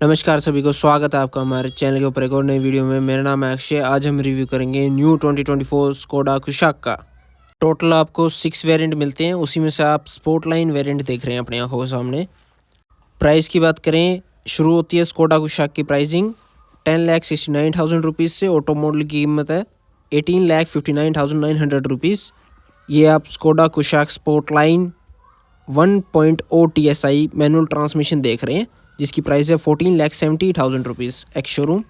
नमस्कार सभी को, स्वागत है आपका हमारे चैनल के ऊपर एक और नई वीडियो में। मेरा नाम है अक्षय। आज हम रिव्यू करेंगे न्यू 2024 स्कोडा कुशाक का। टोटल आपको 6 वेरिएंट मिलते हैं, उसी में से आप स्पोर्टलाइन वेरिएंट देख रहे हैं अपनी आंखों के सामने। प्राइस की बात करें, शुरू होती है स्कोडा कुशाक की प्राइसिंग 10,69,000 रुपीज़ से। ऑटो मॉडल की कीमत है 18,59,900 रुपीज़। ये आप Skoda Kushaq Sportline 1.0 TSI manual transmission देख रहे हैं, जिसकी प्राइस है 14,70,000 रुपीज़ एक्स शोरूम।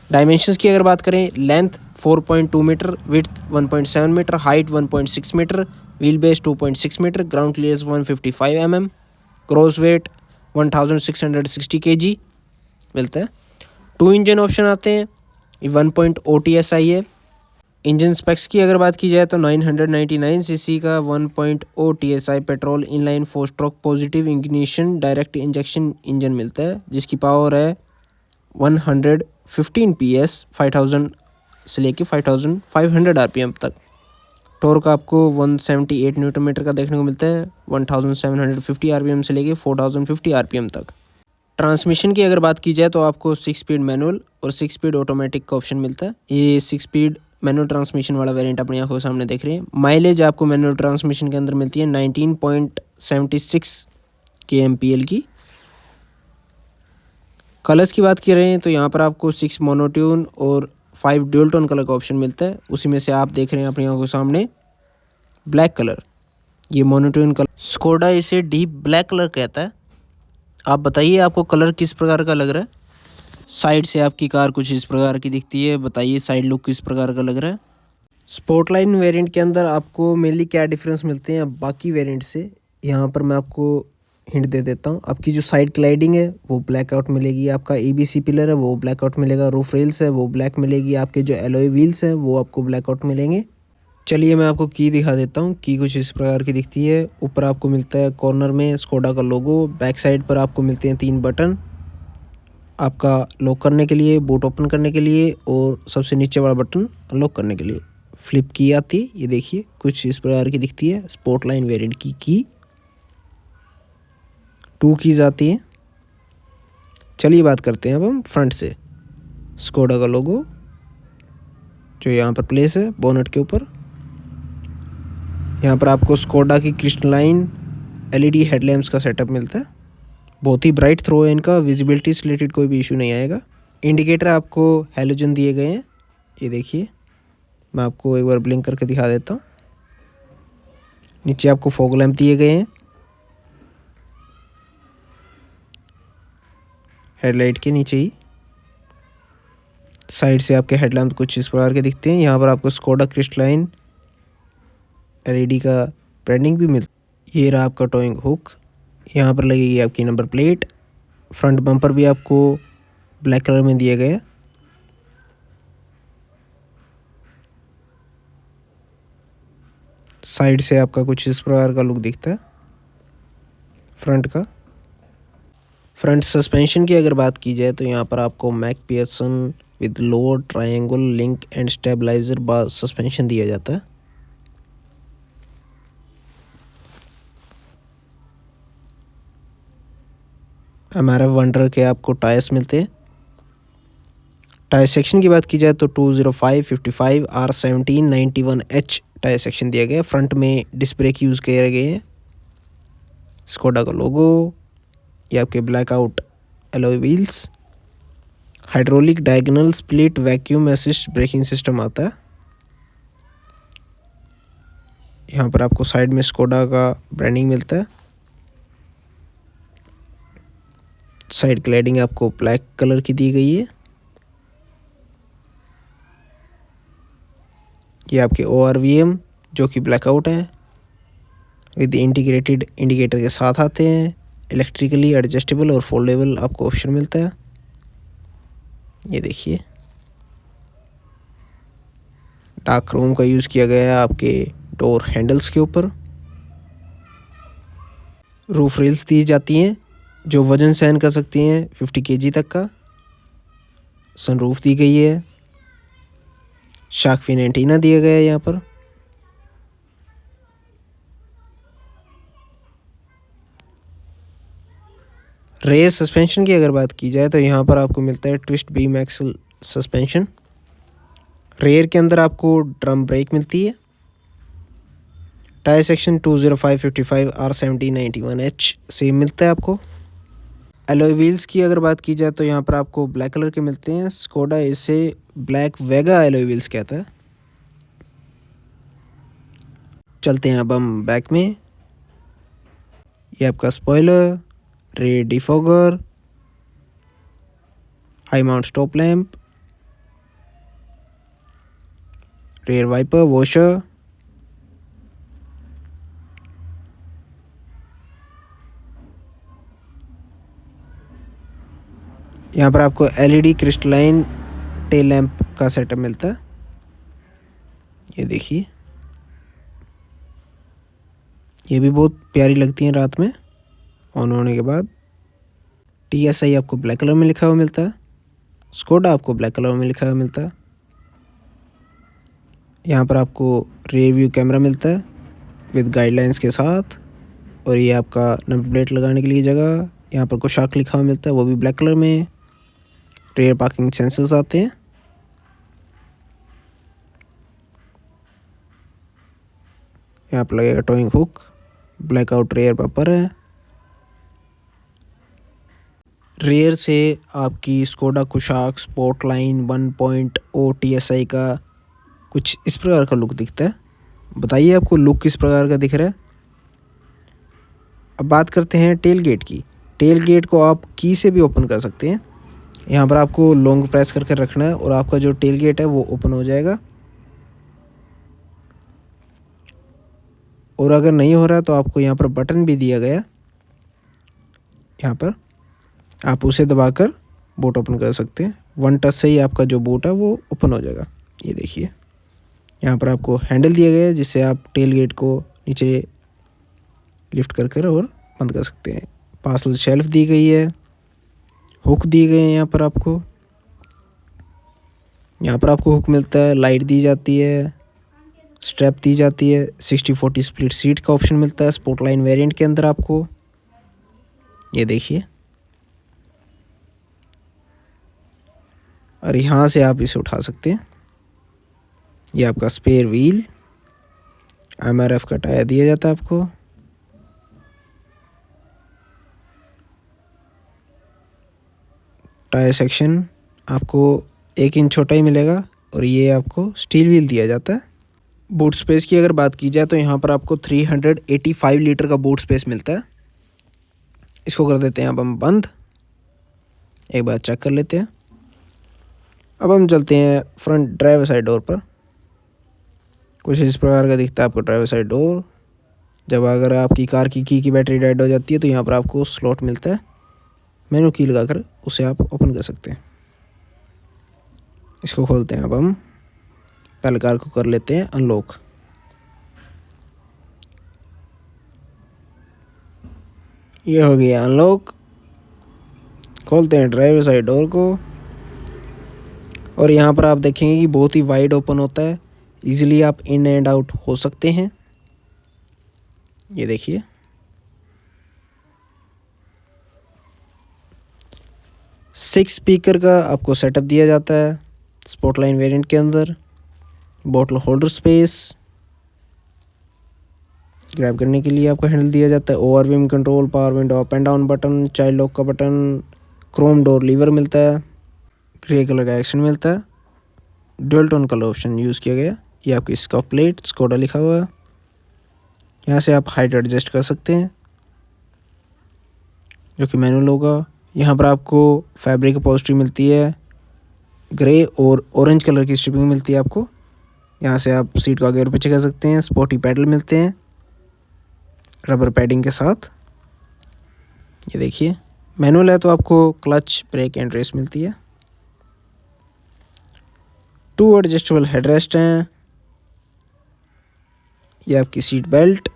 डायमेंशंस की अगर बात करें, length 4.2 metre, width 1.7 metre, height 1.6 metre, wheel base 2.6 metre, ground clearance 155 mm, cross weight 1660 kg मिलता है। 2 इंजन ऑप्शन आते हैं, 1.0 TSI है। इंजन स्पेक्स की अगर बात की जाए तो 999 सीसी का 1.0 TSI petrol inline 4 stroke positive ignition direct injection engine मिलता है, जिसकी पावर है 115 PS 5000 से लेके 5500 RPM तक। टॉर्क आपको 178 न्यूटन मीटर का देखने को मिलता है, 1750 RPM से लेके 4050 RPM तक। ट्रांसमिशन की अगर बात की जाए तो आपको 6 स्पीड मैनुअल और 6 स्पीड ऑटोमेटिक का ऑप्शन मिलता है। ये 6 स्पीड मैनुअल ट्रांसमिशन वाला वेरिएंट अपनी आंखों के सामने देख रहे हैं। माइलेज आपको मैनुअल ट्रांसमिशन के अंदर मिलती है 19.76 kmpl की। कलर्स की बात की रहे हैं तो यहाँ पर आपको 6 मोनोट्यून और 5 ड्यूल टोन कलर का ऑप्शन मिलता है। उसी में से आप देख रहे हैं अपनी आंखों के सामने ब्लैक कलर, ये मोनोट्यून कलर। स्कोडा इसे डीप ब्लैक कलर कहता है। आप बताइए आपको कलर किस प्रकार का लग रहा है। साइड से आपकी कार कुछ इस प्रकार की दिखती है, बताइए साइड लुक किस प्रकार का लग रहा है। स्पोर्टलाइन वेरिएंट के अंदर आपको मेनली क्या डिफरेंस मिलते हैं बाकी वेरिएंट से, यहाँ पर मैं आपको हिंट दे देता हूँ। आपकी जो साइड क्लाइडिंग है वो ब्लैक आउट मिलेगी, आपका ABC पिलर है वो ब्लैक आउट मिलेगा, रूफ रेल्स है वो ब्लैक मिलेगी, आपके जो एलॉय व्हील्स हैं वो आपको ब्लैक आउट मिलेंगे। चलिए मैं आपको की दिखा देता हूँ। की कुछ इस प्रकार की दिखती है। ऊपर आपको मिलता है कॉर्नर में स्कोडा का लोगो, बैक साइड पर आपको मिलते हैं 3 बटन, आपका लॉक करने के लिए, बूट ओपन करने के लिए, और सबसे नीचे वाला बटन अनलॉक करने के लिए। फ्लिप की आती है, ये देखिए कुछ इस प्रकार की दिखती है स्पोर्टलाइन वेरिएंट की 2 कीज आती है। चलिए बात करते हैं अब हम फ्रंट से। स्कोडा का लोगो जो यहाँ पर प्लेस है बोनट के ऊपर। यहाँ पर आपको स्कोडा की क्रिस्टलाइन LED हेडलैम्प्स का सेटअप मिलता है। बहुत ही ब्राइट थ्रो है इनका, विजिबिलिटी से रिलेटेड कोई भी इशू नहीं आएगा। इंडिकेटर आपको हैलोजन दिए गए हैं, ये देखिए मैं आपको एक बार ब्लिंक करके दिखा देता हूँ। नीचे आपको फॉग लैंप दिए गए हैं हेडलाइट के नीचे ही। साइड से आपके हेडलैम्प कुछ इस प्रकार के दिखते हैं। यहाँ पर आपको स्कोडा क्रिस्टलाइन LED का ब्रांडिंग भी मिलता। ये रहा आपका टोइंग हुक, यहाँ पर लगेगी आपकी नंबर प्लेट। फ्रंट बम्पर भी आपको ब्लैक कलर में दिया गया। साइड से आपका कुछ इस प्रकार का लुक दिखता है फ्रंट का। फ्रंट सस्पेंशन की अगर बात की जाए तो यहाँ पर आपको McPherson with lower triangle link and stabiliser bar suspension दिया जाता है। हमारा वंडर के आपको टायर्स मिलते हैं। टायर सेक्शन की बात की जाए तो 205, 55, R17, 91H टायर सेक्शन दिया गया है। फ्रंट में डिस्क ब्रेक यूज़ किए गए हैं। स्कोडा का लोगो, ये आपके blackout alloy wheels, hydraulic diagonal split vacuum assist braking system आता है। यहाँ पर आपको साइड में स्कोडा का ब्रांडिंग मिलता है। साइड क्लैडिंग आपको ब्लैक कलर की दी गई है। ये आपके ORVM जो कि ब्लैकआउट है, विद इंटीग्रेटेड इंडिकेटर के साथ आते हैं। इलेक्ट्रिकली एडजस्टेबल और फोल्डेबल आपको ऑप्शन मिलता है, ये देखिए। डार्क क्रोम का यूज़ किया गया है आपके डोर हैंडल्स के ऊपर। रूफ रेल्स दी जाती हैं जो वजन सहन कर सकती हैं 50 kg तक का। सनरूफ दी गई है। शार्क फिन एंटीना दिया गया है यहाँ पर। रेयर सस्पेंशन की अगर बात की जाए तो यहाँ पर आपको मिलता है twist beam axle suspension. Rear के अंदर आपको ड्रम ब्रेक मिलती है। टायर सेक्शन 205/55 R7091H सेम मिलता है आपको। एलॉय व्हील्स की अगर बात की जाए तो यहाँ पर आपको ब्लैक कलर के मिलते हैं। स्कोडा इसे ब्लैक वेगा एलॉय व्हील्स कहता है। चलते हैं अब हम बैक में। ये आपका spoiler, rear defogger, high mount stop lamp, rear wiper, washer, यहाँ पर आपको एलईडी क्रिस्टलाइन टेल लैंप का सेटअप मिलता है। ये देखिए, ये भी बहुत प्यारी लगती हैं रात में ऑन होने के बाद। TSI आपको ब्लैक कलर में लिखा हुआ मिलता है। स्कोडा आपको ब्लैक कलर में लिखा हुआ मिलता है। यहाँ पर आपको रियर व्यू कैमरा मिलता है विद गाइडलाइंस के साथ। और ये आपका नंबर प्लेट लगाने के लिए जगह, यहाँ पर कुछ शार्क लिखा हुआ मिलता है, वो भी ब्लैक कलर में। रेयर पार्किंग सेंसर्स आते हैं। यहाँ पर लगेगा towing hook, blackout rear bumper है। रेयर से आपकी स्कोडा कुशाक स्पोर्टलाइन 1.0 TSI का कुछ इस प्रकार का लुक दिखता है। बताइए आपको लुक किस प्रकार का दिख रहा है। अब बात करते हैं टेल गेट की। टेल गेट को आप की से भी ओपन कर सकते हैं। यहाँ पर आपको लॉन्ग प्रेस करके रखना है और आपका जो टेल गेट है वो ओपन हो जाएगा। और अगर नहीं हो रहा तो आपको यहाँ पर बटन भी दिया गया, यहाँ पर आप उसे दबाकर बोट ओपन कर सकते हैं। 1 टच से ही आपका जो बोट है वो ओपन हो जाएगा। ये देखिए, यहाँ पर आपको हैंडल दिया गया है जिससे आप टेल गेट को नीचे लिफ्ट कर और बंद कर सकते हैं। पार्सल शेल्फ दी गई है, हुक दिए गए हैं। यहाँ पर आपको हुक मिलता है, लाइट दी जाती है, स्ट्रैप दी जाती है, 60/40 स्प्लिट सीट का ऑप्शन मिलता है स्पोर्टलाइन वेरिएंट के अंदर आपको। ये देखिए, और यहाँ से आप इसे उठा सकते हैं। ये आपका स्पेयर व्हील, MRF का टायर दिया जाता है आपको। टायर सेक्शन आपको 1 इंच छोटा ही मिलेगा और ये आपको स्टील व्हील दिया जाता है। बूट स्पेस की अगर बात की जाए तो यहाँ पर आपको 385 लीटर का बूट स्पेस मिलता है। इसको कर देते हैं अब हम बंद। एक बार चेक कर लेते हैं। अब हम चलते हैं फ्रंट ड्राइवर साइड डोर पर। कुछ इस प्रकार का दिखता है आपको ड्राइवर साइड डोर। जब अगर आपकी कार की बैटरी डेड हो जाती है तो यहाँ पर आपको स्लॉट मिलता है, मैनुअल की लगाकर उसे आप ओपन कर सकते हैं। इसको खोलते हैं अब हम। पहले कार को कर लेते हैं अनलॉक। ये हो गया अनलॉक। खोलते हैं ड्राइवर साइड डोर को और यहाँ पर आप देखेंगे कि बहुत ही वाइड ओपन होता है। इजीली आप इन एंड आउट हो सकते हैं। ये देखिए, सिक्स स्पीकर का आपको सेटअप दिया जाता है स्पोर्टलाइन वेरिएंट के अंदर। बॉटल होल्डर स्पेस ग्रैब करने के लिए आपको हैंडल दिया जाता है। ओवरव्हील control, power window up and down button, child lock का बटन, क्रोम डोर लीवर मिलता है, ग्रे कलर का एक्शन मिलता है, dual tone colour option use किया गया। ये आपकी स्कॉप प्लेट स्कोडा लिखा हुआ है। यहाँ से आप हाइट एडजस्ट कर सकते हैं जो कि मैनुअल होगा। यहाँ पर आपको फैब्रिक अपॉल्स्ट्री मिलती है, ग्रे और ऑरेंज कलर की स्ट्रिपिंग मिलती है आपको। यहाँ से आप सीट को आगे और पीछे कर सकते हैं। स्पोर्टी पैडल मिलते हैं रबर पैडिंग के साथ। ये देखिए, मैनुअल है तो आपको क्लच, ब्रेक एंड रेस मिलती है। 2 एडजस्टेबल हेडरेस्ट हैं। ये आपकी सीट बेल्ट,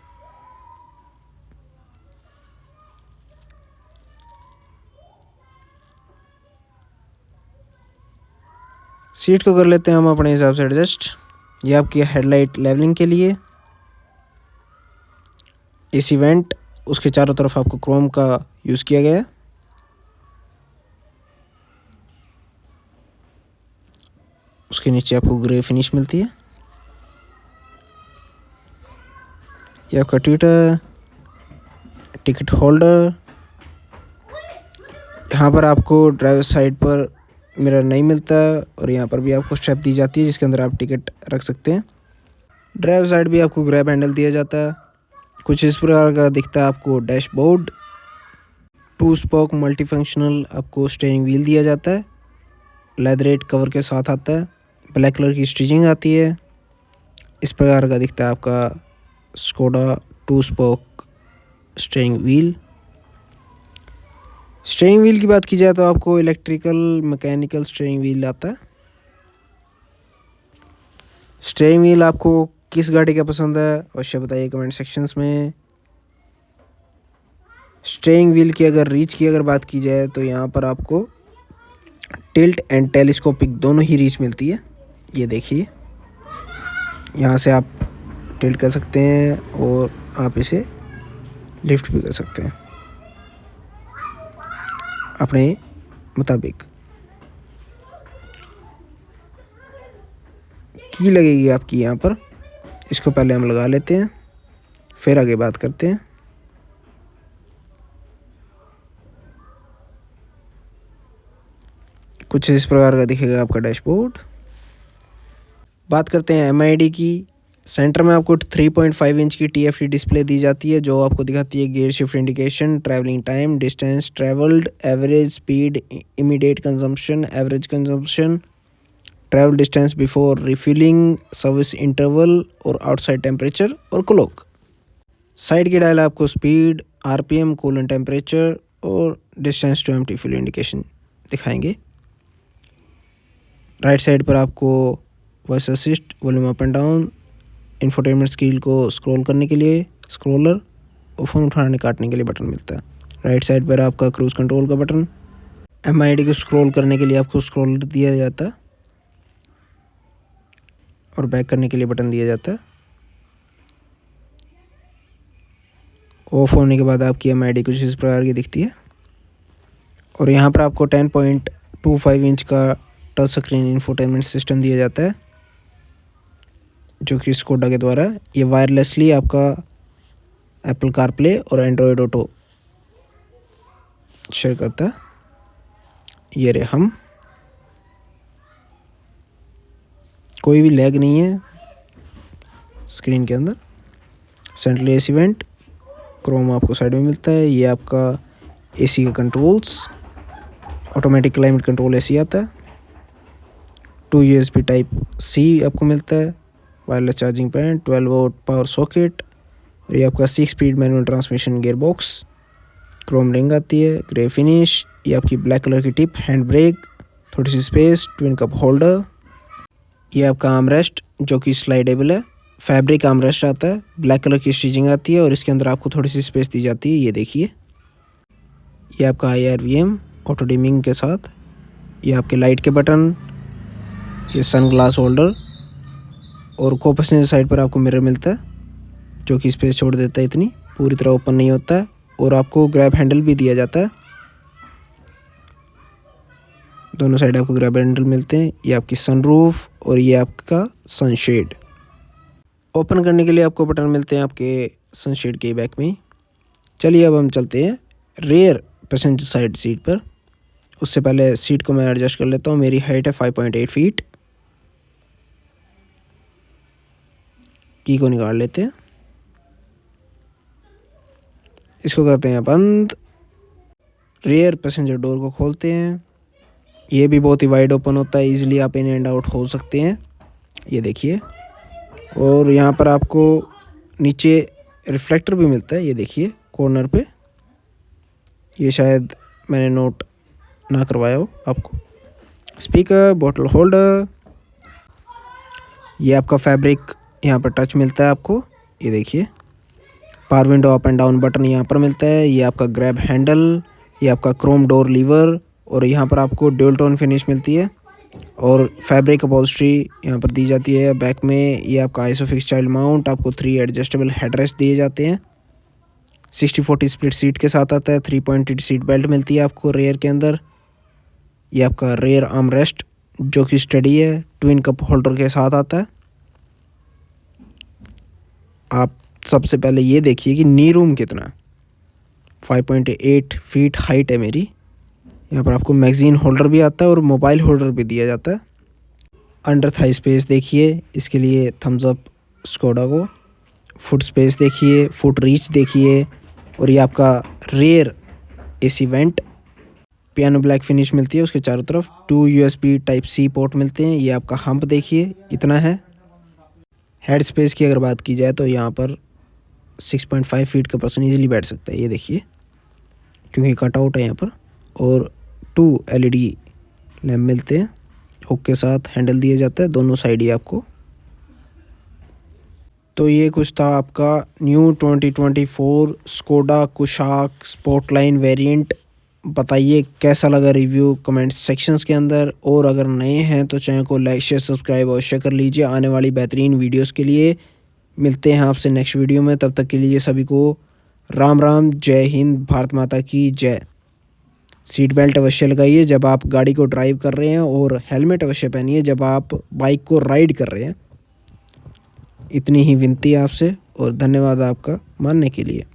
सीट को कर लेते हैं हम अपने हिसाब से एडजस्ट। ये आपकी हेडलाइट लेवलिंग के लिए। एसी वेंट, उसके चारों तरफ आपको क्रोम का यूज़ किया गया है। उसके नीचे आपको ग्रे फिनिश मिलती है। ये आपका टिकट होल्डर। यहाँ पर आपको ड्राइवर साइड पर मिरर नहीं मिलता और यहाँ पर भी आपको स्ट्रैप दी जाती है जिसके अंदर आप टिकट रख सकते हैं। ड्राइवर साइड भी आपको ग्रैब हैंडल दिया जाता है। कुछ इस प्रकार का दिखता है आपको डैशबोर्ड। 2 स्पोक मल्टीफंक्शनल आपको स्टीयरिंग व्हील दिया जाता है, लेदरेट कवर के साथ आता है, ब्लैक कलर की स्टिचिंग आती है। इस प्रकार का दिखता है आपका Skoda 2 spoke steering wheel. Steering wheel की बात की जाए तो आपको इलेक्ट्रिकल मैकेनिकल स्टीयरिंग व्हील आता है। स्टीयरिंग व्हील आपको किस गाड़ी का पसंद है अवश्य बताइए कमेंट सेक्शंस में। स्टीयरिंग व्हील की अगर बात की जाए तो यहाँ पर आपको टिल्ट एंड टेलीस्कोपिक दोनों ही रीच मिलती है। ये देखिए, यहाँ से आप टिल्ट कर सकते हैं और आप इसे लिफ्ट भी कर सकते हैं अपने मुताबिक। की लगेगी आपकी यहाँ पर, इसको पहले हम लगा लेते हैं फिर आगे बात करते हैं। कुछ इस प्रकार का दिखेगा आपका डैशबोर्ड। बात करते हैं MID की। सेंटर में आपको 3.5 इंच की TFT डिस्प्ले दी जाती है जो आपको दिखाती है gear shift indication, travelling time, distance travelled, average speed, immediate consumption, average consumption, travel distance before refilling, service interval और आउटसाइड टेम्परेचर और क्लॉक। साइड की डायल आपको स्पीड, RPM, कूलेंट टेम्परेचर और distance to empty fuel indication दिखाएंगे। Right side पर आपको voice assist, volume up and down, infotainment screen को scroll करने के लिए स्क्रॉलर और फ़ोन उठाने काटने के लिए बटन मिलता है। राइट साइड पर आपका क्रूज कंट्रोल का बटन। MID को स्क्रॉल करने के लिए आपको स्क्रॉलर दिया जाता है और बैक करने के लिए बटन दिया जाता है। ऑफ होने के बाद आपकी MID कुछ इस प्रकार की दिखती है और यहाँ पर आपको 10.25 इंच का टच स्क्रीन इंफोटेनमेंट सिस्टम दिया जाता है जो कि स्कोडा के द्वारा ये वायरलेसली आपका एप्पल कारप्ले और एंड्रॉयड ऑटो शेयर करता है। ये रहे हम, कोई भी लैग नहीं है स्क्रीन के अंदर। सेंट्रल AC वेंट, क्रोम आपको साइड में मिलता है। ये आपका AC का controls, automatic climate control AC आता है। 2 USB Type-C आपको मिलता है, wireless charging pad, 12 volt power socket और ये आपका 6 speed manual transmission gear box. Chrome ring आती है, ग्रे फिनिश। ये आपकी ब्लैक कलर की टिप, हैंड ब्रेक, थोड़ी सी स्पेस, ट्विन कप होल्डर। ये आपका आर्मरेस्ट जो कि स्लाइडेबल है, फैब्रिक आर्मरेस्ट आता है, ब्लैक कलर की स्टिचिंग आती है और इसके अंदर आपको थोड़ी सी स्पेस दी जाती है। ये देखिए, ये आपका IRVM ऑटो डिमिंग के साथ। ये आपके लाइट के बटन, ये सन ग्लास होल्डर और को पैसेंजर साइड पर आपको मिरर मिलता है जो कि स्पेस छोड़ देता है, इतनी पूरी तरह ओपन नहीं होता है। और आपको ग्रैब हैंडल भी दिया जाता है, दोनों साइड आपको ग्रैब हैंडल मिलते हैं। ये आपकी सनरूफ और ये आपका सनशेड। ओपन करने के लिए आपको बटन मिलते हैं आपके सनशेड के बैक में। चलिए अब हम चलते हैं रेयर पैसेंजर साइड सीट पर। उससे पहले सीट को मैं एडजस्ट कर लेता हूँ। मेरी हाइट है 5.8 फीट। की को निकाल लेते हैं, इसको करते हैं बंद। रेयर पैसेंजर डोर को खोलते हैं। ये भी बहुत ही वाइड ओपन होता है, इजीली आप इन एंड आउट हो सकते हैं। ये देखिए, और यहाँ पर आपको नीचे रिफ्लेक्टर भी मिलता है। ये देखिए कॉर्नर पे, ये शायद मैंने नोट ना करवाया हो आपको। स्पीकर, बॉटल होल्डर, ये आपका फैब्रिक यहाँ पर टच मिलता है आपको। ये देखिए, power window up and down button यहाँ पर मिलता है। ये आपका ग्रैब हैंडल, ये आपका क्रोम डोर लीवर और यहाँ पर आपको ड्यूल टोन फिनिश मिलती है और फैब्रिक अपॉल्स्ट्री यहाँ पर दी जाती है। बैक में ये आपका आइसोफिक्स चाइल्ड माउंट, आपको 3 एडजस्टेबल हेडरेस्ट दिए जाते हैं। 60-40 स्प्लिट सीट के साथ आता है। 3 पॉइंटेड सीट बेल्ट मिलती है आपको रेयर के अंदर। ये आपका रेयर आर्म रेस्ट जो कि स्टडी है, ट्विन कप होल्डर के साथ आता है। आप सबसे पहले ये देखिए कि नी रूम कितना है। 5.8 फीट हाइट है मेरी। यहाँ पर आपको मैगज़ीन होल्डर भी आता है और मोबाइल होल्डर भी दिया जाता है। अंडर थाई स्पेस देखिए, इसके लिए थम्स अप स्कोडा को। फुट स्पेस देखिए, फुट रीच देखिए, और ये आपका rare AC vent. Piano black finish मिलती है उसके चारों तरफ। 2 USB टाइप सी पोर्ट मिलते हैं। ये आपका हम्प देखिए इतना है। हेड स्पेस की अगर बात की जाए तो यहाँ पर 6.5 फीट का पर्सन ईजिली बैठ सकता है, ये देखिए, क्योंकि कटआउट है यहाँ पर। और 2 LED लैम्प मिलते हैं, हुक के साथ हैंडल दिया जाता है दोनों साइड ही आपको। तो ये कुछ था आपका new 2024 Skoda Kushaq Sportline variant. बताइए कैसा लगा रिव्यू कमेंट सेक्शंस के अंदर, और अगर नए हैं तो चैनल को लाइक शेयर सब्सक्राइब अवश्य कर लीजिए आने वाली बेहतरीन वीडियोस के लिए। मिलते हैं आपसे नेक्स्ट वीडियो में, तब तक के लिए सभी को राम राम, जय हिंद, भारत माता की जय। सीट बेल्ट अवश्य लगाइए जब आप गाड़ी को ड्राइव कर रहे हैं, और हेलमेट अवश्य पहनिए जब आप बाइक को राइड कर रहे हैं। इतनी ही विनती है आपसे, और धन्यवाद आपका मानने के लिए।